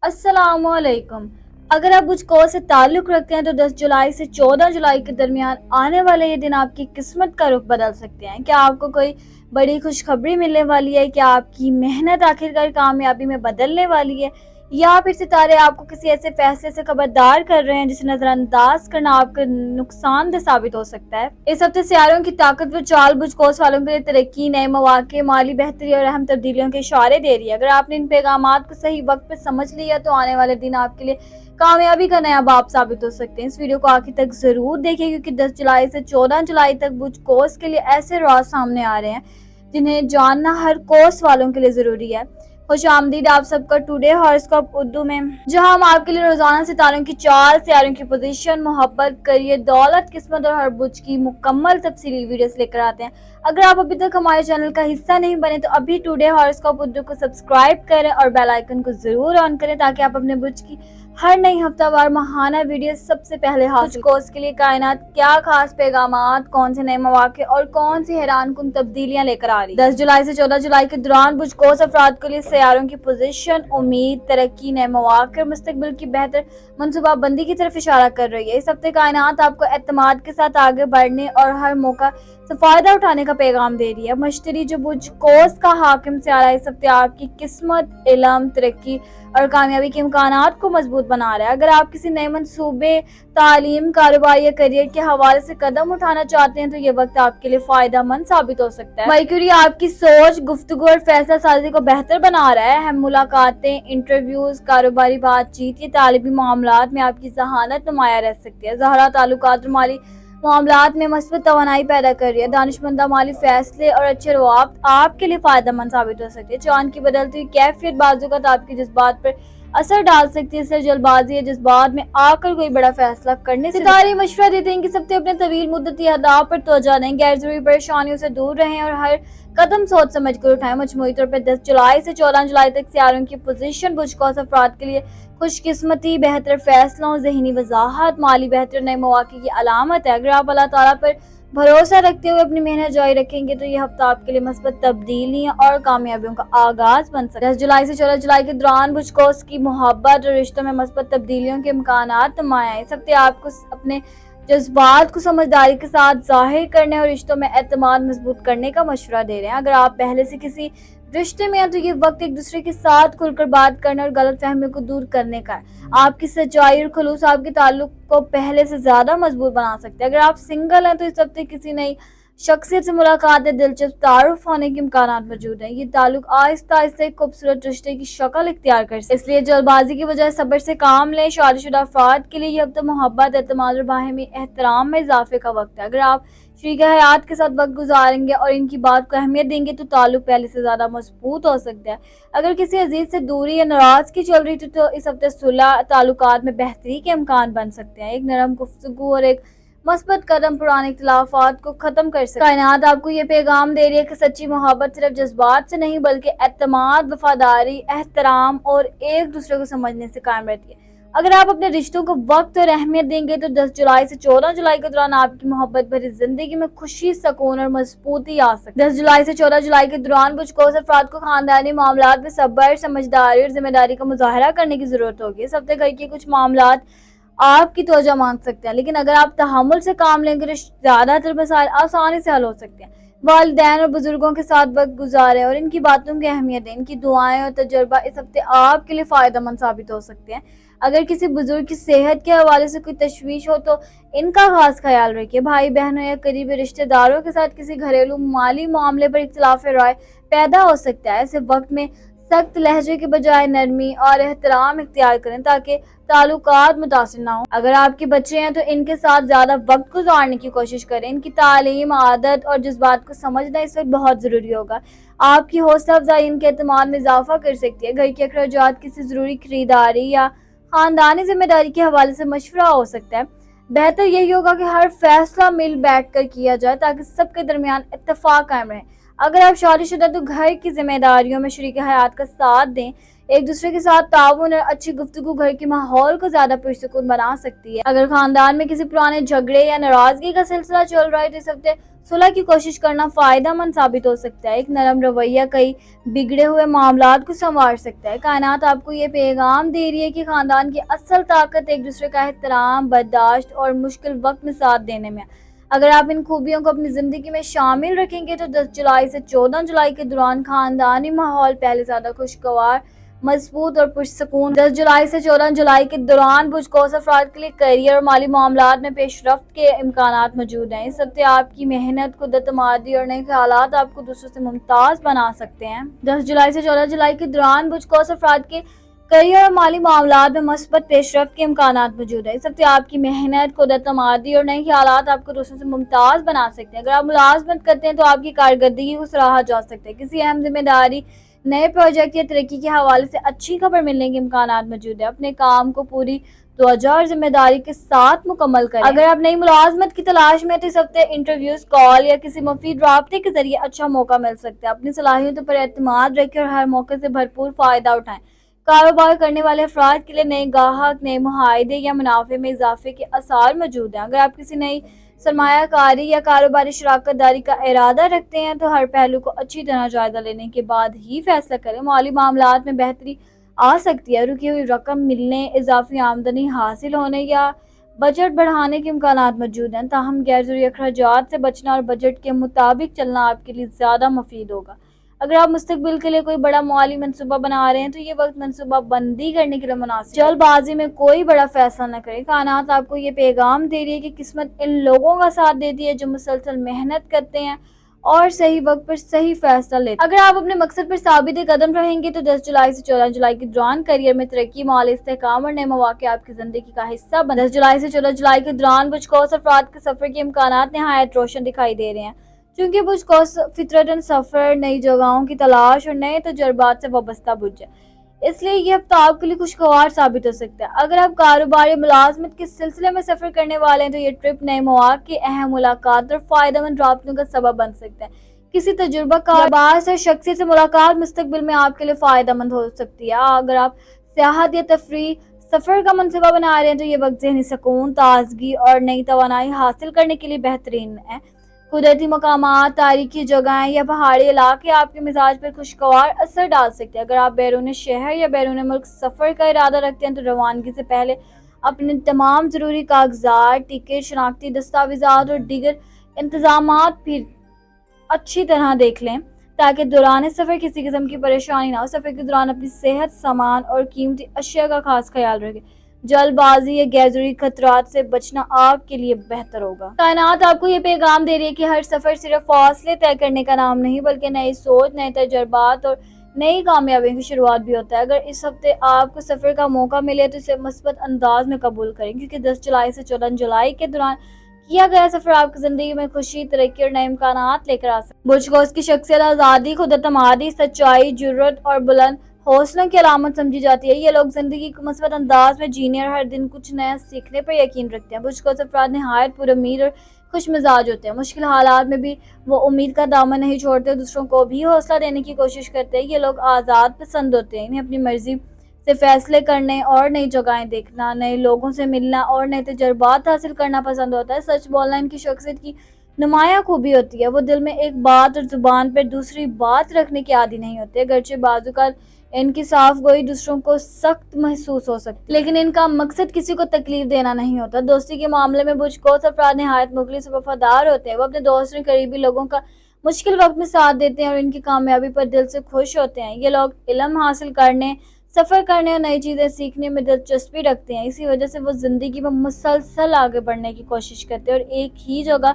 السلام علیکم۔ اگر آپ مجھ کو سے تعلق رکھتے ہیں تو 10 جولائی سے 14 جولائی کے درمیان آنے والے یہ دن آپ کی قسمت کا رخ بدل سکتے ہیں۔ کیا آپ کو کوئی بڑی خوشخبری ملنے والی ہے؟ کیا آپ کی محنت آخرکار کامیابی میں بدلنے والی ہے؟ یا پھر ستارے آپ کو کسی ایسے فیصلے سے خبردار کر رہے ہیں جسے نظر انداز کرنا آپ کا نقصان دہ ثابت ہو سکتا ہے؟ اس ہفتے سیاروں کی طاقتور چال بجھ کوس والوں کے لیے ترقی، نئے مواقع، مالی بہتری اور اہم تبدیلیوں کے اشارے دے رہی ہے۔ اگر آپ نے ان پیغامات کو صحیح وقت پہ سمجھ لیا تو آنے والے دن آپ کے لیے کامیابی کا نیا باب ثابت ہو سکتے ہیں۔ اس ویڈیو کو آخر تک ضرور دیکھیں کیونکہ 10 جولائی سے 14 جولائی تک بجھ کوس کے لیے ایسے راز سامنے آ رہے ہیں جنہیں جاننا ہر کوس والوں کے لیے ضروری ہے۔ خوش آمدید آپ سب کا ٹوڈے ہاراسکوپ اردو میں، جہاں ہم آپ کے لیے روزانہ ستاروں کی چال، سیاروں کی پوزیشن، محبت، کریئر، دولت، قسمت اور ہر بجھ کی مکمل تفصیلی ویڈیوز لے کر آتے ہیں۔ اگر آپ ابھی تک ہمارے چینل کا حصہ نہیں بنے تو ابھی ٹوڈے ہاراسکوپ اردو کو سبسکرائب کریں اور بیل آئیکن کو ضرور آن کریں تاکہ آپ اپنے بجھ کی ہر نئی ہفتہ وار ماہانہ ویڈیو سب سے پہلے حاصل کریں۔ کوس کے لیے کائنات کیا خاص پیغامات، کون سے نئے مواقع اور کون سی حیران کن تبدیلیاں لے کر آ رہی ہے؟ 10 جولائی سے 14 جولائی کے دوران بجھ کوس افراد کے لیے سیاروں کی پوزیشن امید، ترقی، نئے مواقع اور مستقبل کی بہتر منصوبہ بندی کی طرف اشارہ کر رہی ہے۔ اس ہفتے کائنات آپ کو اعتماد کے ساتھ آگے بڑھنے اور ہر موقع سے فائدہ اٹھانے کا پیغام دے رہی ہے۔ مشتری جو بجھ کوس کا حاکم سیارہ اس ہفتے آپ کی قسمت، علم، ترقی اور کامیابی کے امکانات کو مضبوط بنا رہا ہے۔ اگر آپ کسی نئے منصوبے، تعلیم، کاروبار یا کریئر کے حوالے سے قدم اٹھانا چاہتے ہیں تو یہ وقت آپ کے لیے فائدہ مند ثابت ہو سکتا ہے۔ مرکوری آپ کی سوچ، گفتگو اور فیصلہ سازی کو بہتر بنا رہا ہے۔ اہم ملاقاتیں، انٹرویوز، کاروباری بات چیت یا تعلیمی معاملات میں آپ کی ذہانت نمایاں رہ سکتی ہے۔ زہرہ تعلقات اور مالی معاملات میں مثبت توانائی پیدا کر رہی ہے۔ دانشمندانہ مالی فیصلے اور اچھے روابط آپ کے لیے فائدہ مند ثابت ہو سکتے ہیں۔ چاند کی بدلتی ہوئی کیفیت بعض اوقات آپ کے جذبات پر اثر ڈال سکتی ہے، اس سے جلد بازی یا جذبات میں آ کر کوئی بڑا فیصلہ کرنے سے ستارے مشورہ دیتے ہیں کہ سب اپنے طویل مدتی اہداف پر توجہ دیں، غیر ضروری پریشانیوں سے دور رہیں اور ہر قدم سوچ سمجھ کر اٹھائیں۔ مجموعی طور پر 10 جولائی سے 14 جولائی تک سیاروں کی پوزیشن بجھ کوس افراد کے لیے خوش قسمتی، بہتر فیصلوں، ذہنی وضاحت، مالی بہتری، نئے مواقع کی علامت ہے۔ اگر آپ اللہ تعالیٰ پر بھروسہ رکھتے ہوئے اپنی محنت جاری رکھیں گے تو یہ ہفتہ آپ کے لیے مثبت تبدیلیاں اور کامیابیوں کا آغاز بن سکتا ہے۔ 10 جولائی سے 14 جولائی کے دوران بجھ کوس کی محبت اور رشتوں میں مثبت تبدیلیوں کے امکانات نمایاں ہیں۔ اس ہفتے آپ کو اپنے جذبات کو سمجھداری کے ساتھ ظاہر کرنے اور رشتوں میں اعتماد مضبوط کرنے کا مشورہ دے رہے ہیں۔ اگر آپ پہلے سے کسی رشتے میں ہیں تو یہ وقت ایک دوسرے کے ساتھ کھل کر بات کرنے اور غلط فہمیوں کو دور کرنے کا ہے۔ آپ کی سچائی اور خلوص آپ کے تعلق کو پہلے سے زیادہ مضبوط بنا سکتے ہیں۔ اگر آپ سنگل ہیں تو اس ہفتے کسی نئی شخصیت سے ملاقات یا دلچسپ تعارف ہونے کے امکانات موجود ہیں۔ یہ تعلق آہستہ آہستہ ایک خوبصورت رشتے کی شکل اختیار کر سکتے ہیں، اس لیے جلد بازی کی بجائے صبر سے کام لیں۔ شادی شدہ افراد کے لیے یہ ہفتہ محبت، اعتماد اور باہمی احترام میں اضافے کا وقت ہے۔ اگر آپ شریک حیات کے ساتھ وقت گزاریں گے اور ان کی بات کو اہمیت دیں گے تو تعلق پہلے سے زیادہ مضبوط ہو سکتا ہے۔ اگر کسی عزیز سے دوری یا ناراضگی چل رہی تھی تو اس ہفتے صلح تعلقات میں بہتری کے امکان بن سکتے ہیں۔ ایک نرم گفتگو اور ایک مثبت قدم پرانے اختلافات کو ختم کر سکتے ہیں۔ کائنات آپ کو یہ پیغام دے رہی ہے کہ سچی محبت صرف جذبات سے نہیں بلکہ اعتماد، وفاداری، احترام اور ایک دوسرے کو سمجھنے سے قائم رہتی ہے۔ اگر آپ اپنے رشتوں کو وقت اور اہمیت دیں گے تو 10 جولائی سے 14 جولائی کے دوران آپ کی محبت بھری زندگی میں خوشی، سکون اور مضبوطی آ سکتی ہے۔ 10 جولائی سے 14 جولائی کے دوران بجھ کوس افراد کو خاندانی معاملات میں صبر، سمجھداری اور ذمہ داری کا مظاہرہ کرنے کی ضرورت ہوگی۔ اس ہفتے گھر کے کچھ معاملات آپ کی توجہ مانگ سکتے ہیں، لیکن اگر آپ تحمل سے کام لیں گے تو زیادہ تر مسائل آسانی سے حل ہو سکتے ہیں۔ والدین اور بزرگوں کے ساتھ وقت گزاریں اور ان کی باتوں کی اہمیت دیں۔ ان کی دعائیں اور تجربہ اس ہفتے آپ کے لیے فائدہ مند ثابت ہو سکتے ہیں۔ اگر کسی بزرگ کی صحت کے حوالے سے کوئی تشویش ہو تو ان کا خاص خیال رکھیے۔ بھائی بہنوں یا قریبی رشتہ داروں کے ساتھ کسی گھریلو مالی معاملے پر اختلاف رائے پیدا ہو سکتا ہے۔ ایسے وقت میں سخت لہجے کے بجائے نرمی اور احترام اختیار کریں تاکہ تعلقات متاثر نہ ہوں۔ اگر آپ کے بچے ہیں تو ان کے ساتھ زیادہ وقت گزارنے کی کوشش کریں۔ ان کی تعلیم، عادت اور جذبات کو سمجھنا اس وقت بہت ضروری ہوگا۔ آپ کی حوصلہ افزائی ان کے اعتماد میں اضافہ کر سکتی ہے۔ گھر کے اخراجات، کسی ضروری خریداری یا خاندانی ذمہ داری کے حوالے سے مشورہ ہو سکتا ہے۔ بہتر یہی ہوگا کہ ہر فیصلہ مل بیٹھ کر کیا جائے تاکہ سب کے درمیان اتفاق قائم رہے۔ اگر آپ شادی شدہ تو گھر کی ذمہ داریوں میں شریک حیات کا ساتھ دیں۔ ایک دوسرے کے ساتھ تعاون اور اچھی گفتگو گھر کے ماحول کو زیادہ پرسکون بنا سکتی ہے۔ اگر خاندان میں کسی پرانے جھگڑے یا ناراضگی کا سلسلہ چل رہا ہے تو اس ہفتے صلح کی کوشش کرنا فائدہ مند ثابت ہو سکتا ہے۔ ایک نرم رویہ کئی بگڑے ہوئے معاملات کو سنوار سکتا ہے۔ کائنات آپ کو یہ پیغام دے رہی ہے کہ خاندان کی اصل طاقت ایک دوسرے کا احترام، برداشت اور مشکل وقت میں ساتھ دینے میں ہے۔ اگر آپ ان خوبیوں کو اپنی زندگی میں شامل رکھیں گے تو 10 جولائی سے 14 جولائی کے دوران خاندانی ماحول پہلے زیادہ خوشگوار، مضبوط اور پرسکون۔ 10 جولائی سے 14 جولائی کے دوران بجکوس افراد کے لیے کیریئر اور مالی معاملات میں پیش رفت کے امکانات موجود ہیں۔ اس ہفتے آپ کی محنت، قدرت آمادی اور نئے خیالات آپ کو دوسروں سے ممتاز بنا سکتے ہیں۔ 10 جولائی سے 14 جولائی کے دوران بجکوس افراد کے کیریئر اور مالی معاملات میں مثبت پیش رفت کے امکانات موجود ہیں۔ اس ہفتے آپ کی محنت، قدرت آمادی اور نئے خیالات آپ کو دوسروں سے ممتاز بنا سکتے ہیں۔ اگر آپ ملازمت کرتے ہیں تو آپ کی کارکردگی کو سراہا جا سکتا ہے۔ کسی اہم ذمہ داری، نئے پروجیکٹ یا ترقی کے حوالے سے اچھی خبر ملنے کے امکانات موجود ہیں۔ اپنے کام کو پوری توجہ اور ذمہ داری کے ساتھ مکمل کریں۔ اگر آپ نئی ملازمت کی تلاش میں ہیں تو اس ہفتے انٹرویوز، کال یا کسی مفید رابطے کے ذریعے اچھا موقع مل سکتا ہے۔ اپنی صلاحیتوں پر اعتماد رکھیں اور ہر موقع سے بھرپور فائدہ اٹھائیں۔ کاروبار کرنے والے افراد کے لیے نئے گاہک، نئے معاہدے یا منافع میں اضافے کے آثار موجود ہیں۔ اگر آپ کسی نئی سرمایہ کاری یا کاروباری شراکت داری کا ارادہ رکھتے ہیں تو ہر پہلو کو اچھی طرح جائزہ لینے کے بعد ہی فیصلہ کریں۔ مالی معاملات میں بہتری آ سکتی ہے، رکی ہوئی رقم ملنے، اضافی آمدنی حاصل ہونے یا بجٹ بڑھانے کے امکانات موجود ہیں۔ تاہم غیر ضروری اخراجات سے بچنا اور بجٹ کے مطابق چلنا آپ کے لیے زیادہ مفید ہوگا۔ اگر آپ مستقبل کے لیے کوئی بڑا مالی منصوبہ بنا رہے ہیں تو یہ وقت منصوبہ بندی کرنے کے لیے مناسب ہے۔ جلد بازی میں کوئی بڑا فیصلہ نہ کریں۔ کائنات آپ کو یہ پیغام دے رہی ہے کہ قسمت ان لوگوں کا ساتھ دیتی ہے جو مسلسل محنت کرتے ہیں اور صحیح وقت پر صحیح فیصلہ لیتے ہیں۔ اگر آپ اپنے مقصد پر ثابت قدم رہیں گے تو 10 جولائی سے 14 جولائی کے دوران کیریئر میں ترقی، مالی استحکام اور نئے مواقع آپ کی زندگی کا حصہ بن۔ 10 جولائی سے 14 جولائی کے دوران بجکوس افراد کے سفر کے امکانات نہایت روشن دکھائی دے رہے ہیں۔ چونکہ بجکوس فطرتاً سفر، نئی جگہوں کی تلاش اور نئے تجربات سے وابستہ بج ہے، اس لیے یہ ہفتہ آپ کے لیے خوشگوار ثابت ہو سکتا ہے۔ اگر آپ کاروبار یا ملازمت کے سلسلے میں سفر کرنے والے ہیں تو یہ ٹرپ نئے مواقع، اہم ملاقات اور فائدہ مند رابطوں کا سبب بن سکتا ہے۔ کسی تجربہ کار باز اور شخصیت سے ملاقات مستقبل میں آپ کے لیے فائدہ مند ہو سکتی ہے۔ اگر آپ سیاحت یا تفریح سفر کا منصوبہ بنا رہے ہیں تو یہ وقت ذہنی سکون، تازگی اور نئی توانائی حاصل کرنے کے لیے بہترین ہے۔ قدرتی مقامات، تاریخی جگہیں یا پہاڑی علاقے آپ کے مزاج پر خوشگوار اثر ڈال سکتے ہیں۔ اگر آپ بیرون شہر یا بیرون ملک سفر کا ارادہ رکھتے ہیں تو روانگی سے پہلے اپنے تمام ضروری کاغذات، ٹکٹ، شناختی دستاویزات اور دیگر انتظامات بھی اچھی طرح دیکھ لیں تاکہ دوران سفر کسی قسم کی پریشانی نہ ہو۔ سفر کے دوران اپنی صحت، سامان اور قیمتی اشیاء کا خاص خیال رکھیں۔ جلد بازی یا غیر ضروری خطرات سے بچنا آپ کے لیے بہتر ہوگا۔ کائنات آپ کو یہ پیغام دے رہی ہے کہ ہر سفر صرف فاصلے طے کرنے کا نام نہیں بلکہ نئی سوچ، نئے تجربات اور نئی کامیابیوں کی شروعات بھی ہوتا ہے۔ اگر اس ہفتے آپ کو سفر کا موقع ملے تو اسے مثبت انداز میں قبول کریں، کیونکہ 10 جولائی سے 14 جولائی کے دوران کیا گیا سفر آپ کی زندگی میں خوشی، ترقی اور نئے امکانات لے کر آ سکتا ہے۔ بجکوس کی شخصیت آزادی، قدرت آمادی، سچائی، جرأت اور بلند حوصلوں کی علامت سمجھی جاتی ہے۔ یہ لوگ زندگی کو مثبت انداز میں جینے اور ہر دن کچھ نیا سیکھنے پر یقین رکھتے ہیں۔ بجکوس افراد نہایت پر امید اور خوش مزاج ہوتے ہیں۔ مشکل حالات میں بھی وہ امید کا دامن نہیں چھوڑتے اور دوسروں کو بھی حوصلہ دینے کی کوشش کرتے ہیں۔ یہ لوگ آزاد پسند ہوتے ہیں، انہیں اپنی مرضی سے فیصلے کرنے اور نئی جگہیں دیکھنا، نئے لوگوں سے ملنا اور نئے تجربات حاصل کرنا پسند ہوتا ہے۔ سچ بولنا ان کی شخصیت کی نمایاں خوبی ہوتی ہے۔ وہ دل میں ایک بات اور زبان پر دوسری بات رکھنے کے عادی نہیں ہوتے، اگرچہ بعض اوقات ان کی صاف گوئی دوسروں کو سخت محسوس ہو سکتی ہے، لیکن ان کا مقصد کسی کو تکلیف دینا نہیں ہوتا۔ دوستی کے معاملے میں بجکوس افراد نہایت مخلص اور وفادار ہوتے ہیں۔ وہ اپنے دوست اور قریبی لوگوں کا مشکل وقت میں ساتھ دیتے ہیں اور ان کی کامیابی پر دل سے خوش ہوتے ہیں۔ یہ لوگ علم حاصل کرنے، سفر کرنے اور نئی چیزیں سیکھنے میں دلچسپی رکھتے ہیں، اسی وجہ سے وہ زندگی میں مسلسل آگے بڑھنے کی کوشش کرتے ہیں اور ایک ہی جگہ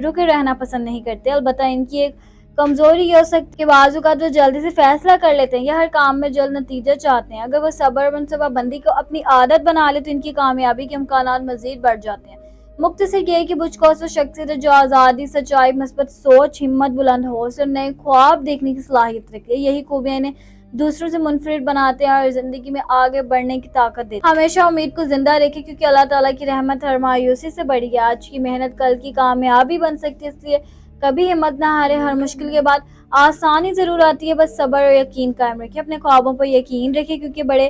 رکے رہنا پسند نہیں کرتے۔ البتہ ان کی ایک کمزوری یہ ہو سکتی ہے کہ بعض اوقات وہ جلدی سے فیصلہ کر لیتے ہیں یا ہر کام میں جلد نتیجہ چاہتے ہیں۔ اگر وہ صبر اور منصوبہ بندی کو اپنی عادت بنا لے تو ان کی کامیابی کے امکانات مزید بڑھ جاتے ہیں۔ مختصر یہ ہے کہ بجکوس وہ شخصیت ہے جو آزادی، سچائی، مثبت سوچ، ہمت، بلند حوصلے اور نئے خواب دیکھنے کی صلاحیت رکھتے ہیں۔ یہی خوبیاں انہیں دوسروں سے منفرد بناتے ہیں اور زندگی میں آگے بڑھنے کی طاقت دیتے ہیں۔ ہمیشہ امید کو زندہ رکھیں کیونکہ اللہ تعالیٰ کی رحمت ہر مایوسی سے بڑی ہے۔ آج کی محنت کل کی کامیابی بن سکتی ہے، اس لیے کبھی ہمت نہ ہارے۔ ہر مشکل کے بعد آسانی ضرور آتی ہے، بس صبر اور یقین قائم رکھیں۔ اپنے خوابوں پر یقین رکھیں کیونکہ بڑے